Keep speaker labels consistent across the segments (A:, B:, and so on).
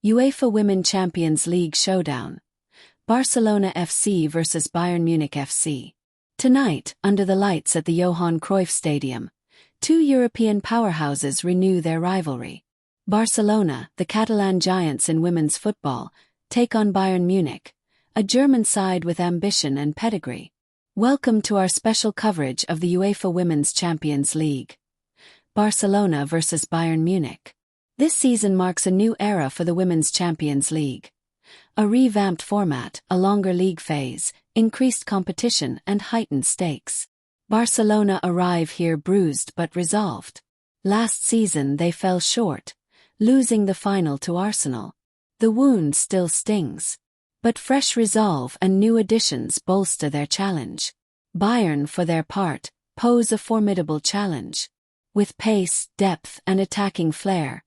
A: UEFA Women Champions League Showdown. Barcelona FC vs Bayern Munich FC. Tonight, under the lights at the Johan Cruyff Stadium, two European powerhouses renew their rivalry. Barcelona, the Catalan giants in women's football, take on Bayern Munich, a German side with ambition and pedigree. Welcome to our special coverage of the UEFA Women's Champions League. Barcelona vs Bayern Munich. This season marks a new era for the Women's Champions League. A revamped format, a longer league phase, increased competition and heightened stakes. Barcelona arrive here bruised but resolved. Last season they fell short, losing the final to Arsenal. The wound still stings. But fresh resolve and new additions bolster their challenge. Bayern, for their part, pose a formidable challenge. With pace, depth and attacking flair,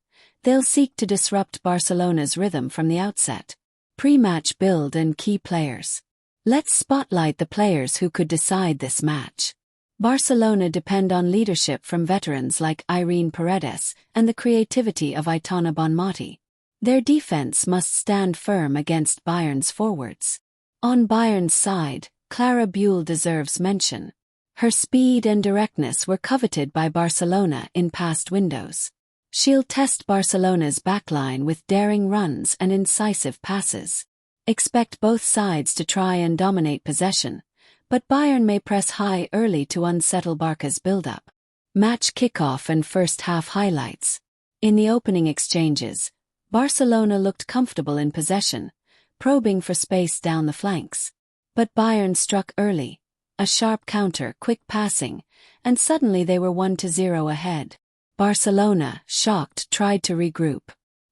A: they'll seek to disrupt Barcelona's rhythm from the outset. Pre-match build and key players. Let's spotlight the players who could decide this match. Barcelona depend on leadership from veterans like Irene Paredes and the creativity of Aitana Bonmati. Their defense must stand firm against Bayern's forwards. On Bayern's side, Clara Buell deserves mention. Her speed and directness were coveted by Barcelona in past windows. She'll test Barcelona's backline with daring runs and incisive passes. Expect both sides to try and dominate possession, but Bayern may press high early to unsettle Barca's build-up. Match kickoff and first-half highlights. In the opening exchanges, Barcelona looked comfortable in possession, probing for space down the flanks. But Bayern struck early, a sharp counter, quick passing, and suddenly they were 1-0 ahead. Barcelona, shocked, tried to regroup.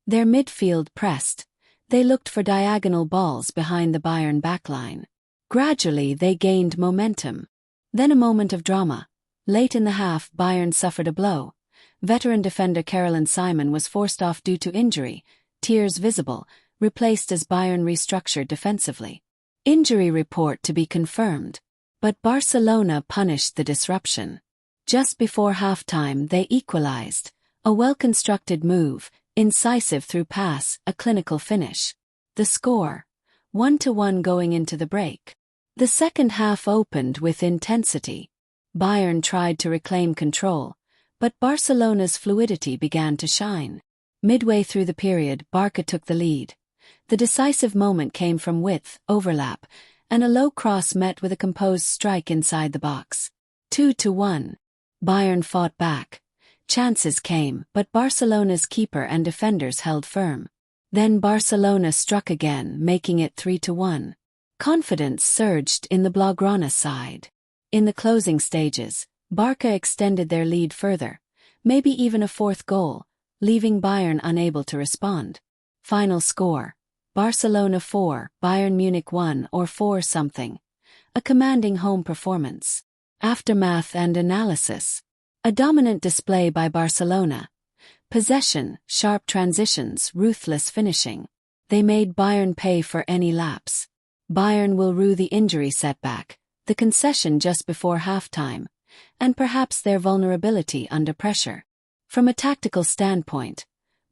A: Their midfield pressed. They looked for diagonal balls behind the Bayern backline. Gradually they gained momentum. Then a moment of drama. Late in the half, Bayern suffered a blow. Veteran defender Caroline Simon was forced off due to injury, tears visible, replaced as Bayern restructured defensively. Injury report to be confirmed. But Barcelona punished the disruption. Just before halftime they equalized. A well-constructed move, incisive through pass, a clinical finish. The score, 1-1 going into the break. The second half opened with intensity. Bayern tried to reclaim control, but Barcelona's fluidity began to shine. Midway through the period, Barca took the lead. The decisive moment came from width, overlap, and a low cross met with a composed strike inside the box. 2-1. Bayern fought back. Chances came, but Barcelona's keeper and defenders held firm. Then Barcelona struck again, making it 3-1. Confidence surged in the Blaugrana side. In the closing stages, Barca extended their lead further, maybe even a fourth goal, leaving Bayern unable to respond. Final score: Barcelona 4, Bayern Munich 1 or 4-0. A commanding home performance. Aftermath and analysis. A dominant display by Barcelona. Possession, sharp transitions, ruthless finishing. They made Bayern pay for any lapse. Bayern will rue the injury setback, the concession just before halftime, and perhaps their vulnerability under pressure. From a tactical standpoint,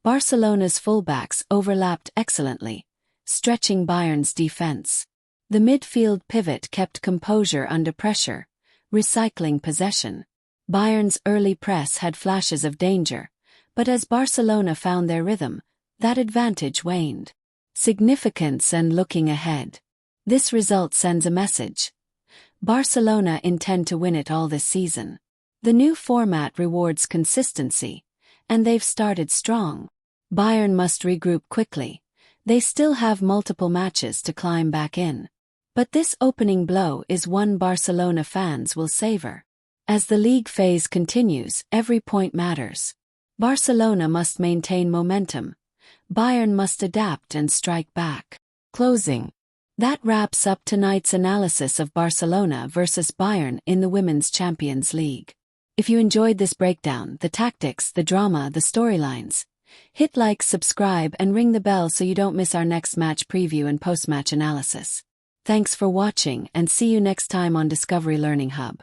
A: Barcelona's fullbacks overlapped excellently, stretching Bayern's defense. The midfield pivot kept composure under pressure, recycling possession. Bayern's early press had flashes of danger, but as Barcelona found their rhythm, that advantage waned. Significance and looking ahead. This result sends a message. Barcelona intend to win it all this season. The new format rewards consistency, and they've started strong. Bayern must regroup quickly. They still have multiple matches to climb back in. But this opening blow is one Barcelona fans will savor. As the league phase continues, every point matters. Barcelona must maintain momentum. Bayern must adapt and strike back. Closing. That wraps up tonight's analysis of Barcelona versus Bayern in the Women's Champions League. If you enjoyed this breakdown, the tactics, the drama, the storylines, hit like, subscribe, and ring the bell so you don't miss our next match preview and post-match analysis. Thanks for watching, and see you next time on Discovery Learning Hub.